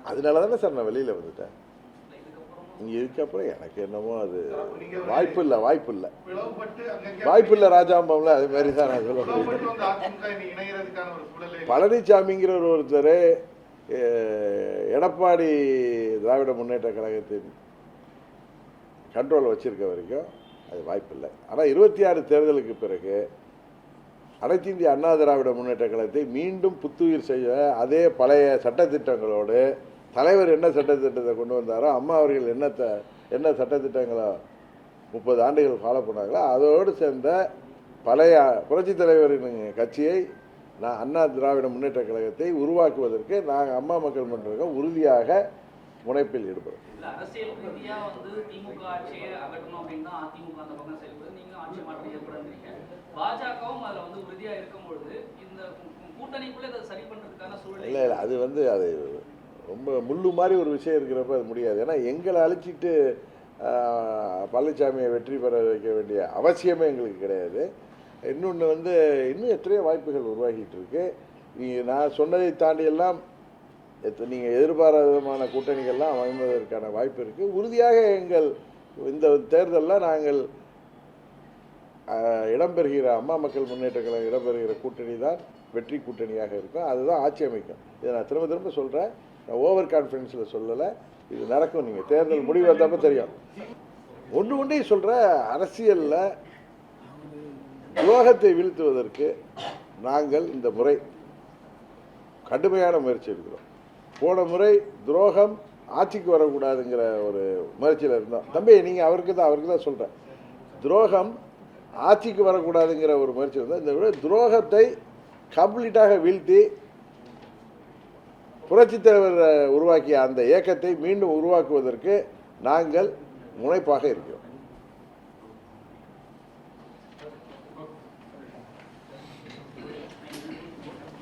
அதனால தானே சார் நான் வெளியில் வந்துட்டேன். இங்கே இதுக்கப்புறம் எனக்கு என்னமோ அது வாய்ப்பு இல்லை ராஜாம்பம்ல அது மாதிரி தான் நான் சொல்ல முடியும். பழனிசாமிங்கிற ஒருத்தர் எடப்பாடி திராவிட முன்னேற்ற கழகத்தின் கண்ட்ரோல் வச்சிருக்க வரைக்கும் அது வாய்ப்பில்லை. ஆனால் 26 தேர்தலுக்கு பிறகு அனைத்து இந்திய அண்ணா திராவிட முன்னேற்ற கழகத்தை மீண்டும் புத்துயிர் செய்ய அதே பழைய சட்டத்திட்டங்களோடு தலைவர் என்ன சட்டத்திட்டத்தை கொண்டு வந்தாரோ, அம்மா அவர்கள் என்ன சட்டத்திட்டங்களோ 30 ஆண்டுகள் ஃபாலோ பண்ணாங்களோ அதோடு சேர்ந்த பழைய புரட்சித் தலைவரின் கட்சியை நான் அண்ணா திராவிட முன்னேற்ற கழகத்தை உருவாக்குவதற்கு நாங்கள் அம்மா மக்கள் மன்றம் உறுதியாக முனைப்பில் ஈடுபடும். அரசியல் ரீதியா திமுக ஆட்சியை அகற்றணும் அப்படின்னு தான் அதிமுக அந்த பக்கம் செயல்படுது. நீங்க ஆட்சி மாற்றம் ஏற்படுறீங்க. பாஜகவும் அதுல உறுதியா இருக்கும்பொழுது இந்த கூட்டணிக்குள்ளே அதை சரி பண்றதுக்கான சூழ்நிலை இல்லை. அது ரொம்ப முள்ளு மாதிரி ஒரு விஷயம் இருக்கிறப்ப அது முடியாது. ஏன்னா எங்களை அழிச்சிட்டு பழனிசாமியை வெற்றி பெற வைக்க வேண்டிய அவசியமே எங்களுக்கு கிடையாது. இன்னொன்று இன்னும் எத்தனையோ வாய்ப்புகள் உருவாகிட்டு இருக்கு. நான் சொன்னதை தாண்டியெல்லாம் நீங்கள் எதிர்பாராத விதமான கூட்டணிகள்லாம் அமைவதற்கான வாய்ப்பு இருக்குது. உறுதியாக எங்கள் இந்த தேர்தலில் நாங்கள் இடம்பெறுகிற அம்மா மக்கள் முன்னேற்ற கழகம் இடம்பெறுகிற கூட்டணி தான் வெற்றி கூட்டணியாக இருக்கும். அதுதான் ஆட்சி அமைக்கும். இதை நான் திரும்ப சொல்கிறேன். நான் ஓவர் கான்ஃபிடென்ஸில் சொல்லலை. இது நடக்கும். நீங்கள் தேர்தல் முடிவு வந்தப்போ தெரியும். ஒன்றே சொல்கிற அரசியலில் துரோகத்தை வீழ்த்துவதற்கு நாங்கள் இந்த முறை கடுமையான முயற்சி எடுக்கிறோம். போன முறை துரோகம் ஆட்சிக்கு வரக்கூடாதுங்கிற ஒரு முயற்சியில் இருந்தோம். தம்பி நீங்கள் அவருக்கு தான் சொல்கிறேன். துரோகம் ஆட்சிக்கு வரக்கூடாதுங்கிற ஒரு முயற்சி இருந்தால் இந்த விட துரோகத்தை கம்ப்ளீட்டாக வீழ்த்தி புரட்சித் தலைவர் உருவாக்கிய அந்த இயக்கத்தை மீண்டும் உருவாக்குவதற்கு நாங்கள் முனைப்பாக இருக்கிறோம்.